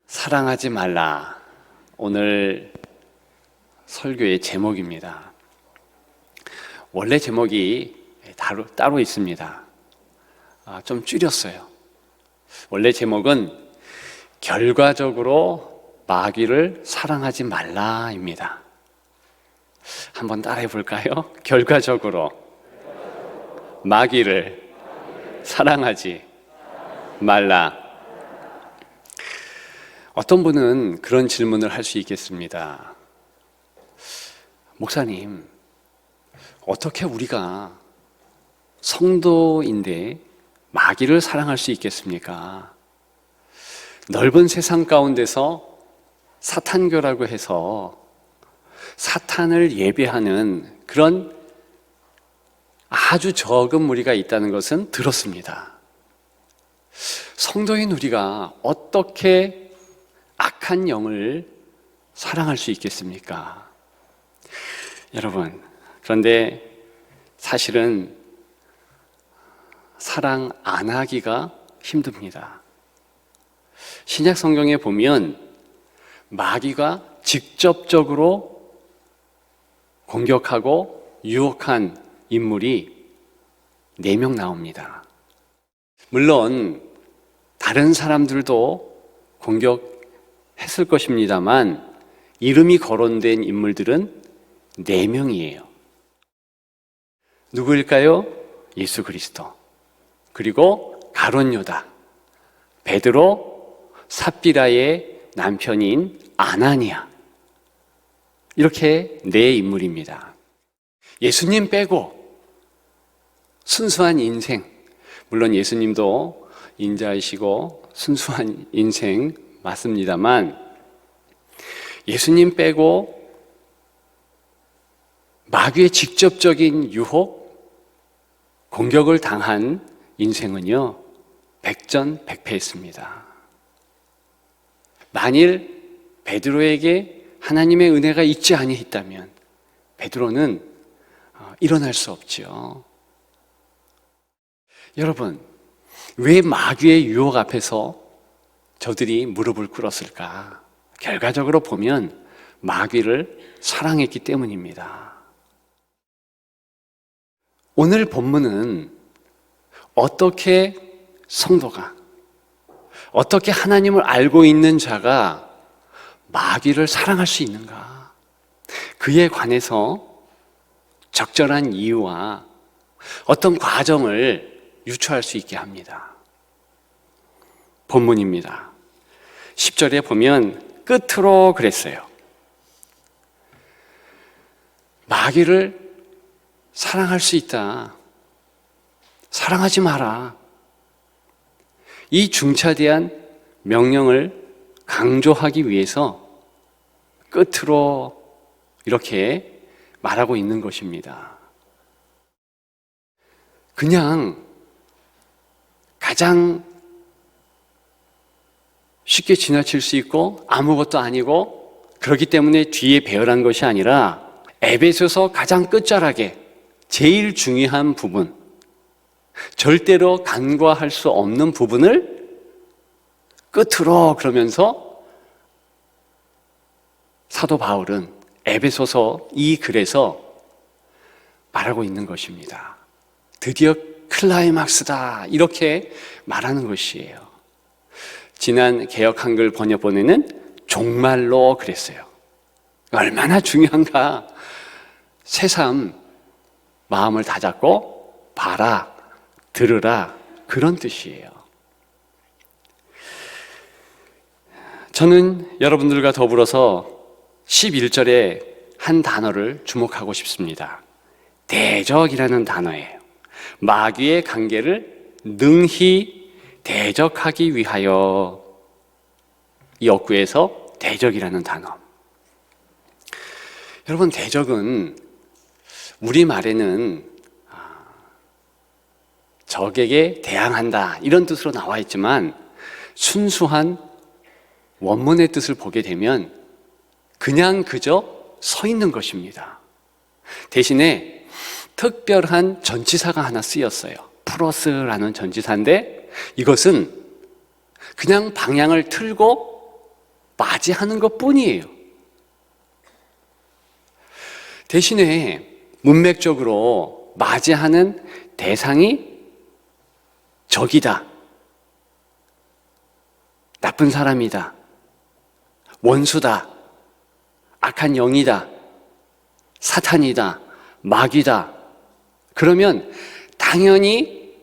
사랑하지 말라. 오늘 설교의 제목입니다. 원래 제목이 따로 있습니다. 좀 줄였어요. 원래 제목은 결과적으로 마귀를 사랑하지 말라입니다. 한번 따라해 볼까요? 결과적으로 마귀를 사랑하지 말라. 어떤 분은 그런 질문을 할 수 있겠습니다. 목사님, 어떻게 우리가 성도인데 마귀를 사랑할 수 있겠습니까? 넓은 세상 가운데서 사탄교라고 해서 사탄을 예배하는 그런 아주 적은 무리가 있다는 것은 들었습니다. 성도인 우리가 어떻게 악한 영을 사랑할 수 있겠습니까? 여러분, 그런데 사실은 사랑 안 하기가 힘듭니다. 신약 성경에 보면 마귀가 직접적으로 공격하고 유혹한 인물이 4명 나옵니다. 물론 다른 사람들도 공격했을 것입니다만 이름이 거론된 인물들은 4명이에요. 누구일까요? 예수 그리스도, 그리고 가룟 유다, 베드로, 삽비라의 남편인 아나니아, 이렇게 4인물입니다. 예수님 빼고 순수한 인생, 물론 예수님도 인자이시고 순수한 인생 맞습니다만 예수님 빼고 마귀의 직접적인 유혹, 공격을 당한 인생은요, 백전백패했습니다. 만일 베드로에게 하나님의 은혜가 있지 아니했다면 베드로는 일어날 수 없죠. 여러분, 왜 마귀의 유혹 앞에서 저들이 무릎을 꿇었을까? 결과적으로 보면 마귀를 사랑했기 때문입니다. 오늘 본문은 어떻게 성도가, 어떻게 하나님을 알고 있는 자가 마귀를 사랑할 수 있는가? 그에 관해서 적절한 이유와 어떤 과정을 유추할 수 있게 합니다. 본문입니다. 10절에 보면 끝으로 그랬어요. 마귀를 사랑할 수 있다. 사랑하지 마라. 이 중차대한 명령을 강조하기 위해서 끝으로 이렇게 말하고 있는 것입니다. 그냥 가장 쉽게 지나칠 수 있고 아무것도 아니고 그렇기 때문에 뒤에 배열한 것이 아니라 에베소서 가장 끝자락에 제일 중요한 부분, 절대로 간과할 수 없는 부분을 끝으로 그러면서 사도 바울은 에베소서 이 글에서 말하고 있는 것입니다. 드디어 클라이막스다, 이렇게 말하는 것이에요. 지난 개역 한글 번역본에는 종말로 그랬어요. 얼마나 중요한가. 새삼 마음을 다잡고 봐라, 들으라, 그런 뜻이에요. 저는 여러분들과 더불어서 11절에 한 단어를 주목하고 싶습니다. 대적이라는 단어예요. 마귀의 관계를 능히 대적하기 위하여, 이 어구에서 대적이라는 단어. 여러분, 대적은 우리말에는 적에게 대항한다, 이런 뜻으로 나와 있지만 순수한 원문의 뜻을 보게 되면 그냥 그저 서 있는 것입니다. 대신에 특별한 전치사가 하나 쓰였어요. 프로스라는 전치사인데 이것은 그냥 방향을 틀고 맞이하는 것 뿐이에요. 대신에 문맥적으로 맞이하는 대상이 적이다, 나쁜 사람이다, 원수다, 악한 영이다, 사탄이다, 마귀다. 그러면 당연히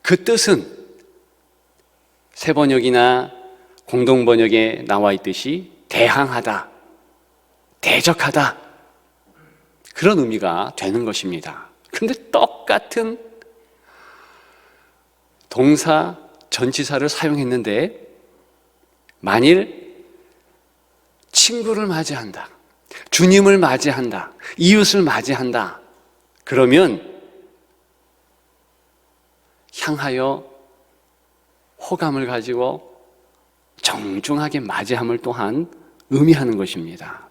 그 뜻은 세번역이나 공동번역에 나와 있듯이 대항하다, 대적하다, 그런 의미가 되는 것입니다. 그런데 똑같은 동사 전치사를 사용했는데 만일 친구를 맞이한다, 주님을 맞이한다, 이웃을 맞이한다, 그러면 향하여 호감을 가지고 정중하게 맞이함을 또한 의미하는 것입니다.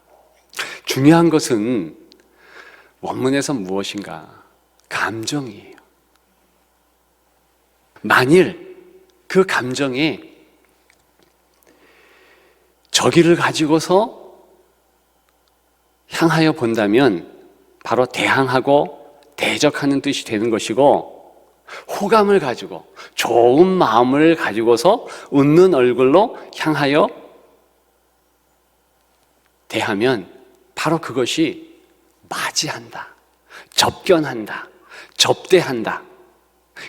중요한 것은 원문에서 무엇인가? 감정이에요. 만일 그 감정에 저기를 가지고서 향하여 본다면 바로 대항하고 대적하는 뜻이 되는 것이고, 호감을 가지고 좋은 마음을 가지고서 웃는 얼굴로 향하여 대하면 바로 그것이 맞이한다, 접견한다, 접대한다,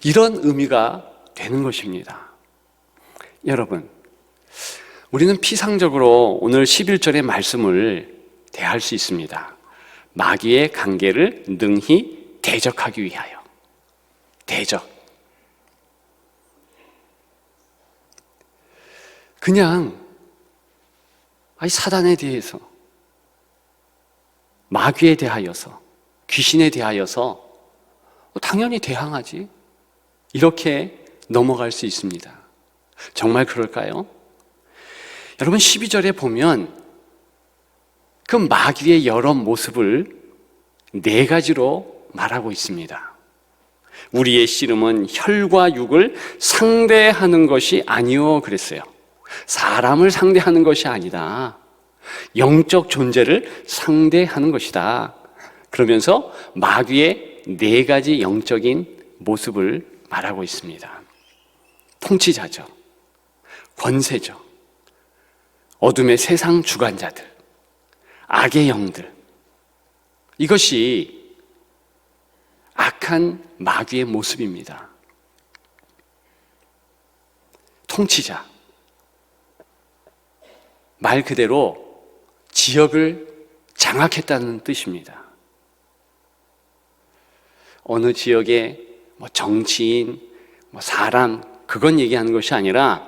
이런 의미가 되는 것입니다. 여러분, 우리는 피상적으로 오늘 11절의 말씀을 대할 수 있습니다. 마귀의 관계를 능히 대적하기 위하여. 대적. 그냥 사단에 대해서, 마귀에 대하여서, 귀신에 대하여서 당연히 대항하지, 이렇게 넘어갈 수 있습니다. 정말 그럴까요? 여러분, 12절에 보면 그 마귀의 여러 모습을 4가지로 말하고 있습니다. 우리의 씨름은 혈과 육을 상대하는 것이 아니요 그랬어요. 사람을 상대하는 것이 아니다, 영적 존재를 상대하는 것이다. 그러면서 마귀의 4가지 영적인 모습을 말하고 있습니다. 통치자죠, 권세죠, 어둠의 세상 주관자들, 악의 영들, 이것이 악한 마귀의 모습입니다. 통치자, 말 그대로 지역을 장악했다는 뜻입니다. 어느 지역의 정치인, 사람, 그건 얘기하는 것이 아니라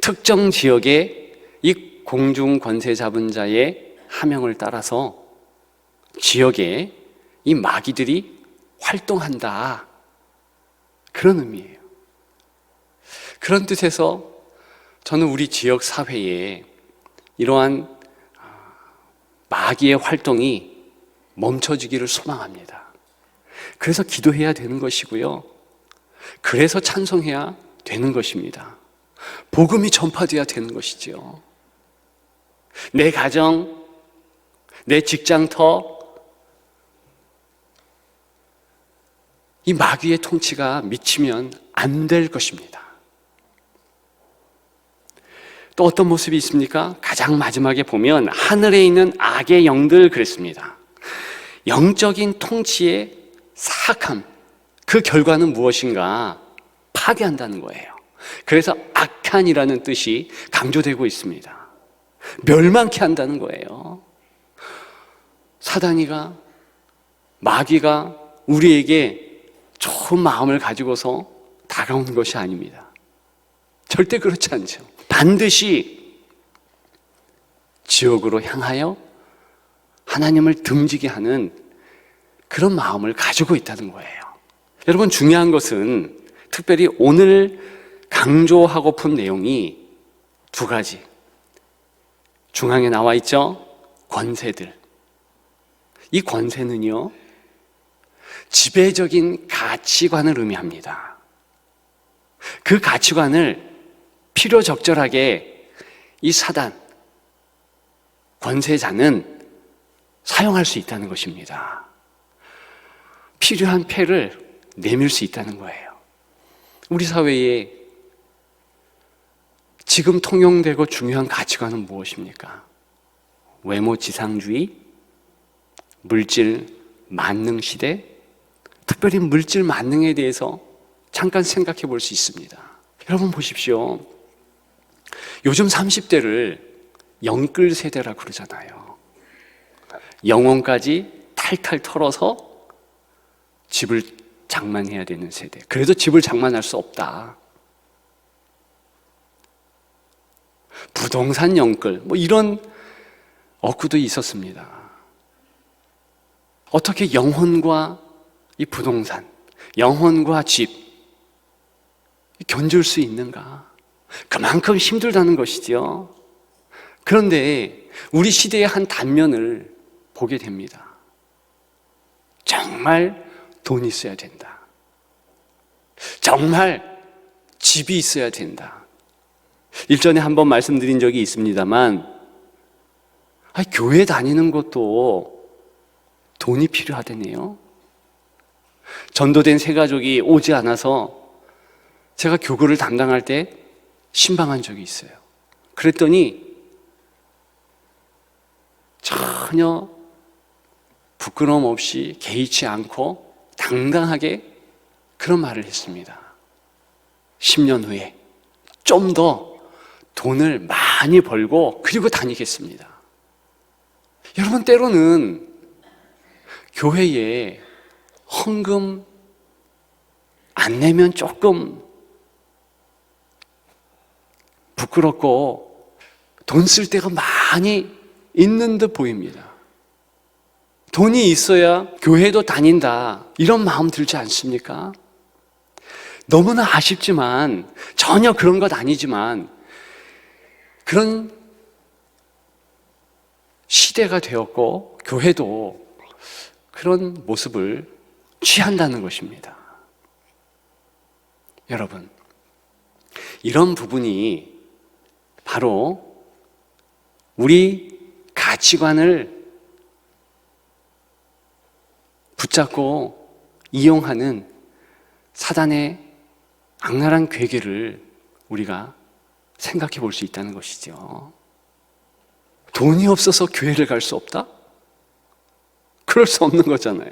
특정 지역의 이 공중 권세 잡은 자의 하명을 따라서 지역에 이 마귀들이 활동한다, 그런 의미예요. 그런 뜻에서 저는 우리 지역 사회에 이러한 마귀의 활동이 멈춰지기를 소망합니다. 그래서 기도해야 되는 것이고요, 그래서 찬송해야 되는 것입니다. 복음이 전파돼야 되는 것이지요. 내 가정, 내 직장터, 이 마귀의 통치가 미치면 안 될 것입니다. 또 어떤 모습이 있습니까? 가장 마지막에 보면 하늘에 있는 악의 영들 그랬습니다. 영적인 통치의 사악함, 그 결과는 무엇인가? 파괴한다는 거예요. 그래서 악한이라는 뜻이 강조되고 있습니다. 멸망케 한다는 거예요. 사단이가, 마귀가 우리에게 좋은 마음을 가지고서 다가오는 것이 아닙니다. 절대 그렇지 않죠. 반드시 지옥으로 향하여 하나님을 등지게 하는 그런 마음을 가지고 있다는 거예요. 여러분, 중요한 것은 특별히 오늘 강조하고픈 내용이 2가지. 중앙에 나와 있죠? 권세들. 이 권세는요, 지배적인 가치관을 의미합니다. 그 가치관을 필요적절하게 이 사단, 권세자는 사용할 수 있다는 것입니다. 필요한 패를 내밀 수 있다는 거예요. 우리 사회에 지금 통용되고 중요한 가치관은 무엇입니까? 외모 지상주의, 물질 만능 시대, 특별히 물질 만능에 대해서 잠깐 생각해 볼 수 있습니다. 여러분 보십시오. 요즘 30대를 영끌 세대라고 그러잖아요. 영혼까지 탈탈 털어서 집을 장만해야 되는 세대. 그래도 집을 장만할 수 없다. 부동산 영끌, 이런 어구도 있었습니다. 어떻게 영혼과 이 부동산, 영혼과 집 견줄 수 있는가? 그만큼 힘들다는 것이죠. 그런데 우리 시대의 한 단면을 보게 됩니다. 정말 돈이 있어야 된다. 정말 집이 있어야 된다. 일전에 한번 말씀드린 적이 있습니다만, 교회 다니는 것도 돈이 필요하다네요. 전도된 새 가족이 오지 않아서 제가 교구를 담당할 때 신방한 적이 있어요. 그랬더니 전혀 부끄러움 없이 개의치 않고 당당하게 그런 말을 했습니다. 10년 후에 좀 더 돈을 많이 벌고 그리고 다니겠습니다. 여러분, 때로는 교회에 헌금 안 내면 조금 부끄럽고 돈 쓸 데가 많이 있는 듯 보입니다. 돈이 있어야 교회도 다닌다, 이런 마음 들지 않습니까? 너무나 아쉽지만, 전혀 그런 것 아니지만 그런 시대가 되었고 교회도 그런 모습을 취한다는 것입니다. 여러분, 이런 부분이 바로 우리 가치관을 붙잡고 이용하는 사단의 악랄한 괴계를 우리가 생각해 볼 수 있다는 것이죠. 돈이 없어서 교회를 갈 수 없다? 그럴 수 없는 거잖아요.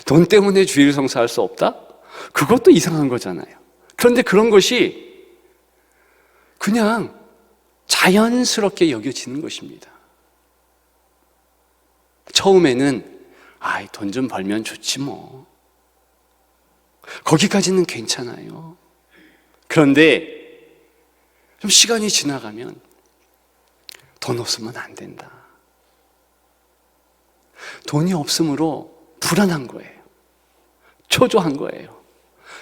돈 때문에 주일 성사할 수 없다? 그것도 이상한 거잖아요. 그런데 그런 것이 그냥 자연스럽게 여겨지는 것입니다. 처음에는 돈 좀 벌면 좋지 뭐. 거기까지는 괜찮아요. 그런데 좀 시간이 지나가면 돈 없으면 안 된다. 돈이 없으므로 불안한 거예요. 초조한 거예요.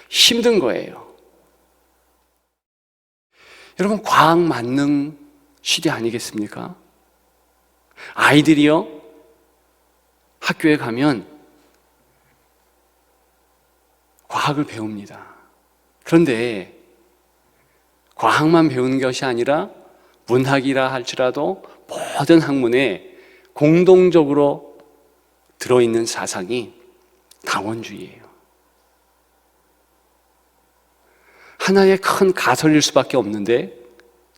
힘든 거예요. 여러분, 과학 만능 시대 아니겠습니까? 아이들이요, 학교에 가면 과학을 배웁니다. 그런데 과학만 배우는 것이 아니라 문학이라 할지라도 모든 학문에 공동적으로 들어있는 사상이 다원주의예요. 하나의 큰 가설일 수밖에 없는데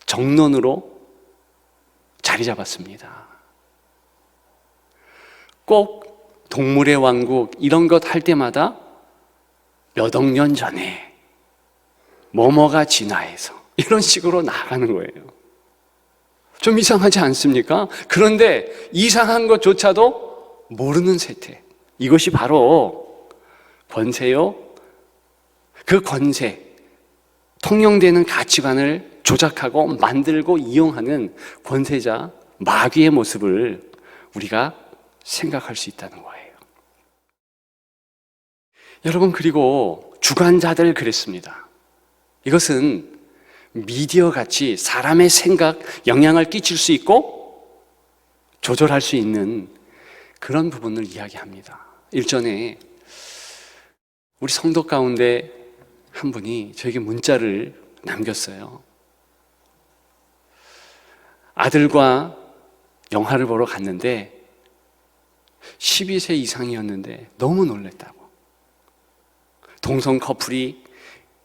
정론으로 자리 잡았습니다. 꼭 동물의 왕국 이런 것 할 때마다 몇 억 년 전에 뭐뭐가 진화해서 이런 식으로 나가는 거예요. 좀 이상하지 않습니까? 그런데 이상한 것조차도 모르는 세태. 이것이 바로 권세요. 그 권세, 통용되는 가치관을 조작하고 만들고 이용하는 권세자, 마귀의 모습을 우리가 생각할 수 있다는 거예요. 여러분, 그리고 주관자들 그랬습니다. 이것은 미디어 같이 사람의 생각, 영향을 끼칠 수 있고 조절할 수 있는 그런 부분을 이야기합니다. 일전에 우리 성도 가운데 한 분이 저에게 문자를 남겼어요. 아들과 영화를 보러 갔는데 12세 이상이었는데 너무 놀랬다고. 동성 커플이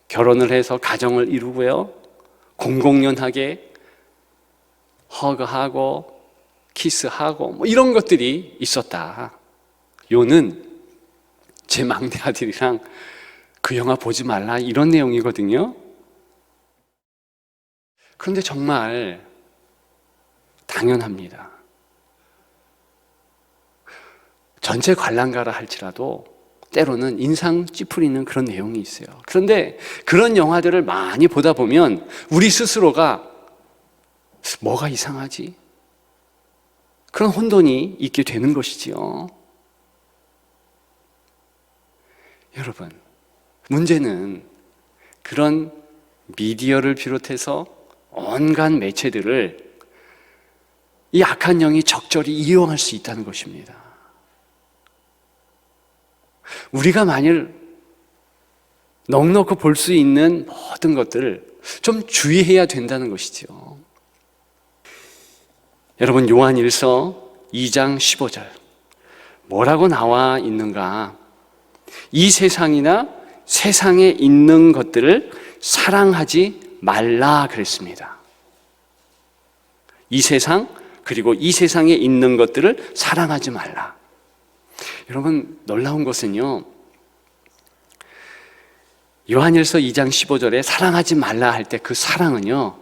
결혼을 해서 가정을 이루고요, 공공연하게 허그하고 키스하고 뭐 이런 것들이 있었다. 요는 제 막내 아들이랑 그 영화 보지 말라 이런 내용이거든요. 그런데 정말 당연합니다. 전체 관람가라 할지라도 때로는 인상 찌푸리는 그런 내용이 있어요. 그런데 그런 영화들을 많이 보다 보면 우리 스스로가 뭐가 이상하지? 그런 혼돈이 있게 되는 것이지요. 여러분, 문제는 그런 미디어를 비롯해서 온갖 매체들을 이 악한 영이 적절히 이용할 수 있다는 것입니다. 우리가 만일 넉넉히 볼 수 있는 모든 것들을 좀 주의해야 된다는 것이죠. 여러분, 요한일서 2장 15절 뭐라고 나와 있는가? 이 세상이나 세상에 있는 것들을 사랑하지 말라 그랬습니다. 이 세상, 그리고 이 세상에 있는 것들을 사랑하지 말라. 여러분, 놀라운 것은요, 요한일서 2장 15절에 사랑하지 말라 할 때 그 사랑은요,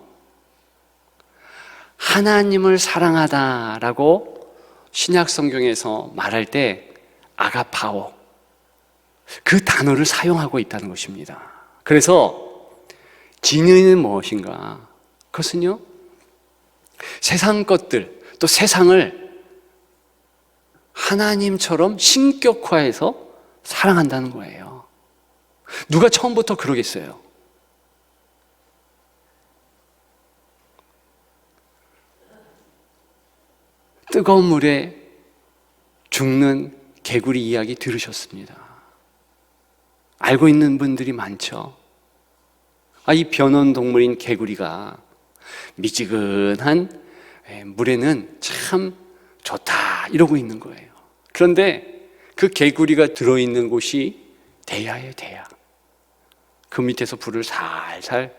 하나님을 사랑하다라고 신약 성경에서 말할 때 아가파오, 그 단어를 사용하고 있다는 것입니다. 그래서 진리는 무엇인가? 그것은요, 세상 것들, 또 세상을 하나님처럼 신격화해서 사랑한다는 거예요. 누가 처음부터 그러겠어요? 뜨거운 물에 죽는 개구리 이야기 들으셨습니다. 알고 있는 분들이 많죠. 이 변온동물인 개구리가 미지근한 물에는 참 좋다 이러고 있는 거예요. 그런데 그 개구리가 들어있는 곳이 대야예요, 대야. 그 밑에서 불을 살살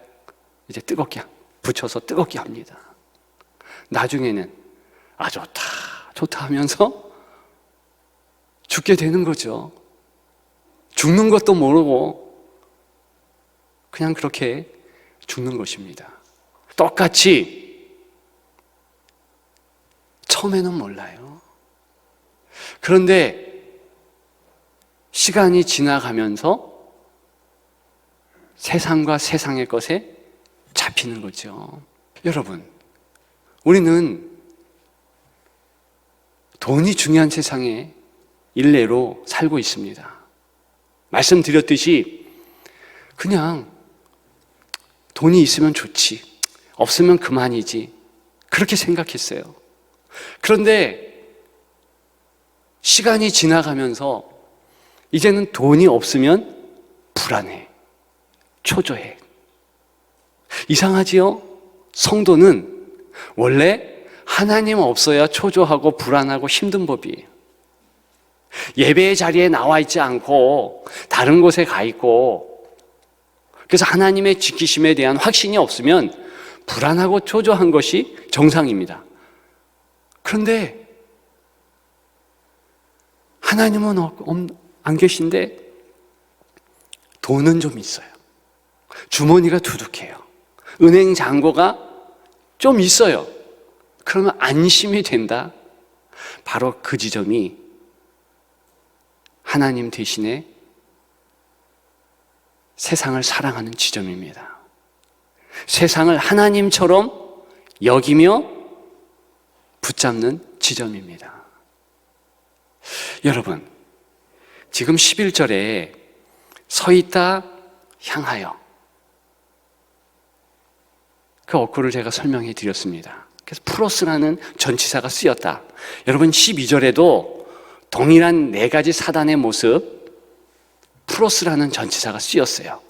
이제 뜨겁게 붙여서 뜨겁게 합니다. 나중에는 좋다, 좋다 하면서 죽게 되는 거죠. 죽는 것도 모르고 그냥 그렇게 죽는 것입니다. 똑같이 처음에는 몰라요. 그런데 시간이 지나가면서 세상과 세상의 것에 잡히는 거죠. 여러분, 우리는 돈이 중요한 세상에 일례로 살고 있습니다. 말씀드렸듯이 그냥 돈이 있으면 좋지, 없으면 그만이지, 그렇게 생각했어요. 그런데 시간이 지나가면서 이제는 돈이 없으면 불안해, 초조해. 이상하지요? 성도는 원래 하나님 없어야 초조하고 불안하고 힘든 법이에요. 예배의 자리에 나와 있지 않고 다른 곳에 가 있고, 그래서 하나님의 지키심에 대한 확신이 없으면 불안하고 초조한 것이 정상입니다. 그런데 하나님은 안 계신데 돈은 좀 있어요. 주머니가 두둑해요. 은행 잔고가 좀 있어요. 그러면 안심이 된다. 바로 그 지점이 하나님 대신에 세상을 사랑하는 지점입니다. 세상을 하나님처럼 여기며 붙잡는 지점입니다. 여러분, 지금 11절에 서 있다 향하여, 그 어구를 제가 설명해 드렸습니다. 그래서 프로스라는 전치사가 쓰였다. 여러분, 12절에도 동일한 네 가지 사단의 모습, 프로스라는 전치사가 쓰였어요.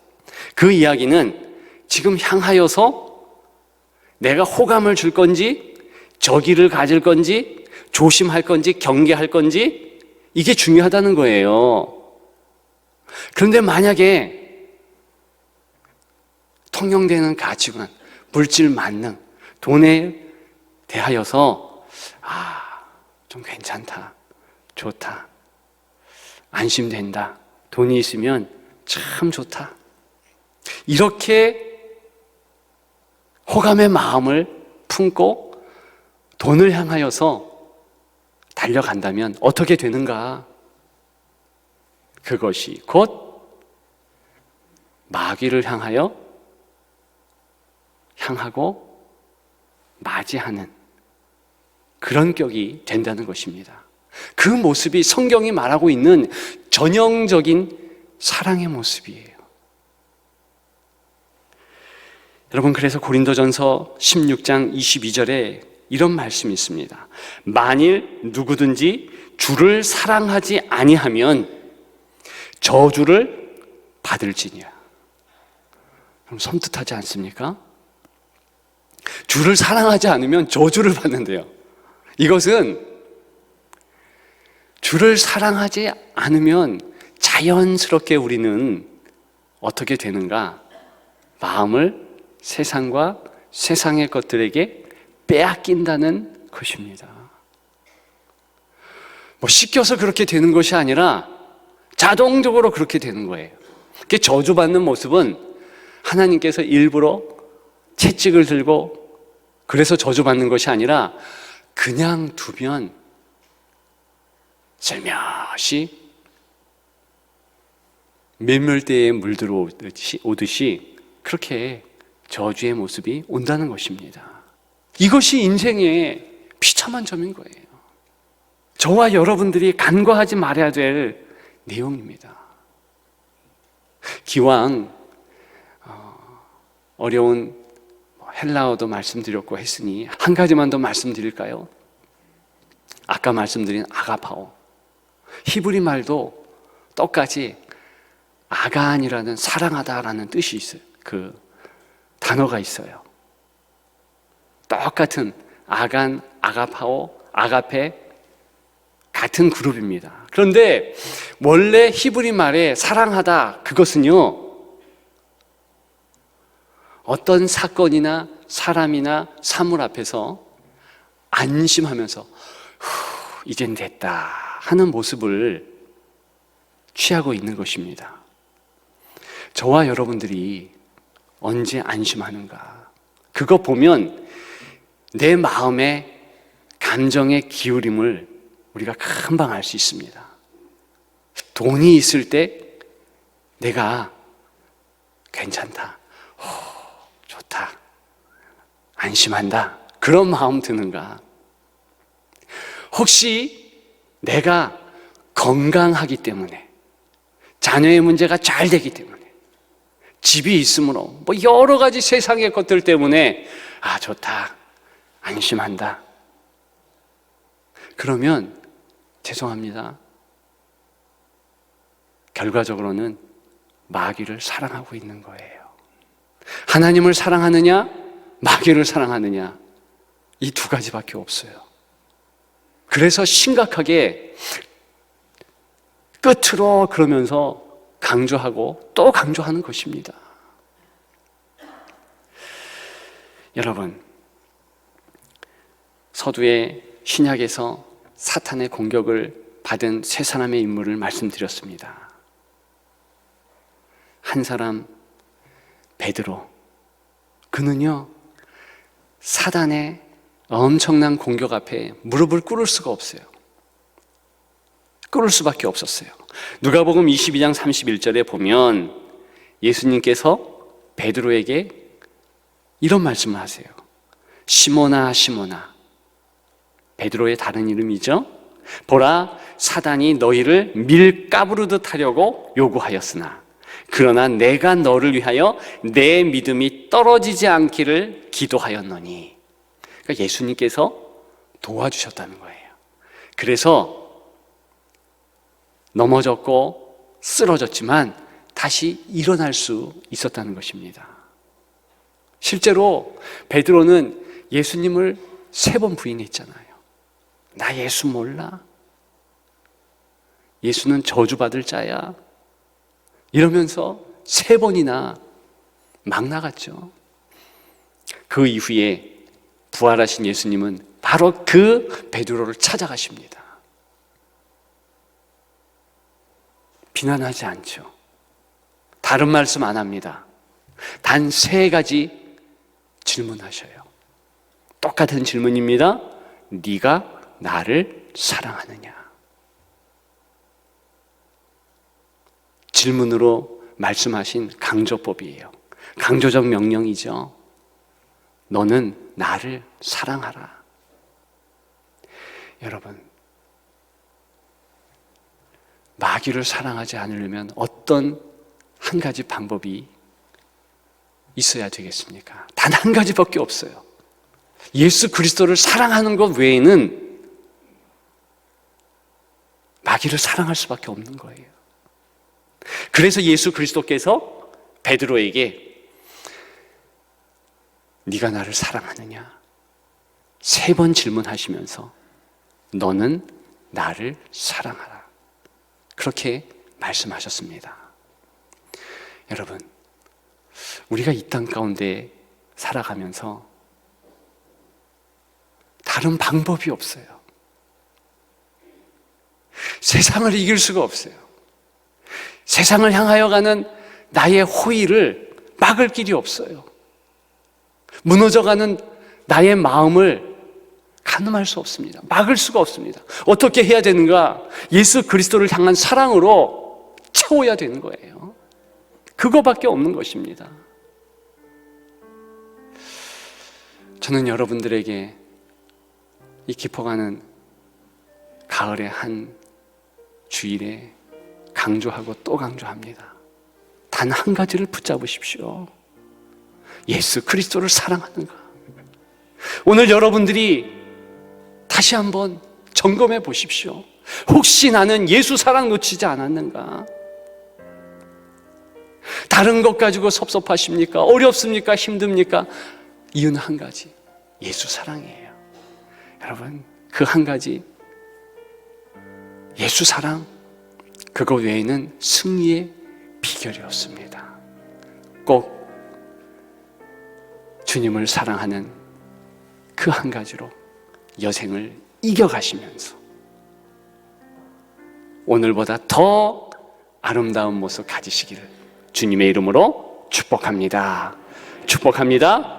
그 이야기는 지금 향하여서 내가 호감을 줄 건지 저기를 가질 건지 조심할 건지 경계할 건지 이게 중요하다는 거예요. 그런데 만약에 통용되는 가치관, 물질 만능, 돈에 대하여서 좀 괜찮다, 좋다, 안심된다, 돈이 있으면 참 좋다, 이렇게 호감의 마음을 품고 돈을 향하여서 달려간다면 어떻게 되는가? 그것이 곧 마귀를 향하고 맞이하는 그런 격이 된다는 것입니다. 그 모습이 성경이 말하고 있는 전형적인 사랑의 모습이에요. 여러분, 그래서 고린도전서 16장 22절에 이런 말씀이 있습니다. 만일 누구든지 주를 사랑하지 아니하면 저주를 받을지니라. 그럼 섬뜩하지 않습니까? 주를 사랑하지 않으면 저주를 받는데요. 이것은 주를 사랑하지 않으면 자연스럽게 우리는 어떻게 되는가? 마음을 세상과 세상의 것들에게 빼앗긴다는 것입니다. 시켜서 그렇게 되는 것이 아니라 자동적으로 그렇게 되는 거예요. 저주받는 모습은 하나님께서 일부러 채찍을 들고 그래서 저주받는 것이 아니라 그냥 두면 살며시 맨물대에 물들어오듯이 그렇게 저주의 모습이 온다는 것입니다. 이것이 인생의 비참한 점인 거예요. 저와 여러분들이 간과하지 말아야 될 내용입니다. 기왕 어려운 헬라어도 말씀드렸고 했으니 한 가지만 더 말씀드릴까요? 아까 말씀드린 아가파오, 히브리 말도 똑같이 아간이라는 사랑하다라는 뜻이 있어요. 그 단어가 있어요. 똑같은 아간, 아가파오, 아가페 같은 그룹입니다. 그런데 원래 히브리 말에 사랑하다, 그것은요 어떤 사건이나 사람이나 사물 앞에서 안심하면서 이젠 됐다 하는 모습을 취하고 있는 것입니다. 저와 여러분들이 언제 안심하는가? 그거 보면 내 마음의 감정의 기울임을 우리가 금방 알 수 있습니다. 돈이 있을 때 내가 괜찮다, 좋다, 안심한다, 그런 마음 드는가? 혹시 내가 건강하기 때문에, 자녀의 문제가 잘 되기 때문에, 집이 있으므로 여러 가지 세상의 것들 때문에 좋다, 안심한다, 그러면 죄송합니다, 결과적으로는 마귀를 사랑하고 있는 거예요. 하나님을 사랑하느냐, 마귀를 사랑하느냐, 이 두 가지밖에 없어요. 그래서 심각하게 끝으로 그러면서 강조하고 또 강조하는 것입니다. 여러분, 서두에 신약에서 사탄의 공격을 받은 세 사람의 인물을 말씀드렸습니다. 한 사람 베드로, 그는요 사단의 엄청난 공격 앞에 무릎을 꿇을 수가 없어요. 꿇을 수밖에 없었어요. 누가복음 22장 31절에 보면 예수님께서 베드로에게 이런 말씀을 하세요. 시몬아 시몬아, 베드로의 다른 이름이죠. 보라, 사단이 너희를 밀가부르듯 하려고 요구하였으나 그러나 내가 너를 위하여 내 믿음이 떨어지지 않기를 기도하였노니. 그러니까 예수님께서 도와주셨다는 거예요. 그래서 넘어졌고 쓰러졌지만 다시 일어날 수 있었다는 것입니다. 실제로 베드로는 예수님을 3번 부인했잖아요. 나 예수 몰라. 예수는 저주받을 자야. 이러면서 3번이나 막 나갔죠. 그 이후에 부활하신 예수님은 바로 그 베드로를 찾아가십니다. 비난하지 않죠. 다른 말씀 안 합니다. 단 3가지 질문하셔요. 똑같은 질문입니다. 네가 나를 사랑하느냐? 질문으로 말씀하신 강조법이에요. 강조적 명령이죠. 너는 나를 사랑하라. 여러분, 마귀를 사랑하지 않으려면 어떤 한 가지 방법이 있어야 되겠습니까? 단 한 가지밖에 없어요. 예수 그리스도를 사랑하는 것 외에는 마귀를 사랑할 수밖에 없는 거예요. 그래서 예수 그리스도께서 베드로에게 네가 나를 사랑하느냐? 3번 질문하시면서 너는 나를 사랑하라. 그렇게 말씀하셨습니다. 여러분, 우리가 이 땅 가운데 살아가면서 다른 방법이 없어요. 세상을 이길 수가 없어요. 세상을 향하여 가는 나의 호의를 막을 길이 없어요. 무너져가는 나의 마음을 가늠할 수 없습니다. 막을 수가 없습니다. 어떻게 해야 되는가? 예수 그리스도를 향한 사랑으로 채워야 되는 거예요. 그거밖에 없는 것입니다. 저는 여러분들에게 이 깊어가는 가을의 한 주일에 강조하고 또 강조합니다. 단 한 가지를 붙잡으십시오. 예수 그리스도를 사랑하는가? 오늘 여러분들이 다시 한번 점검해 보십시오. 혹시 나는 예수 사랑 놓치지 않았는가? 다른 것 가지고 섭섭하십니까? 어렵습니까? 힘듭니까? 이유는 한 가지, 예수 사랑이에요. 여러분, 그 한 가지 예수 사랑, 그거 외에는 승리의 비결이 없습니다. 꼭 주님을 사랑하는 그 한 가지로 여생을 이겨가시면서 오늘보다 더 아름다운 모습 가지시기를 주님의 이름으로 축복합니다. 축복합니다.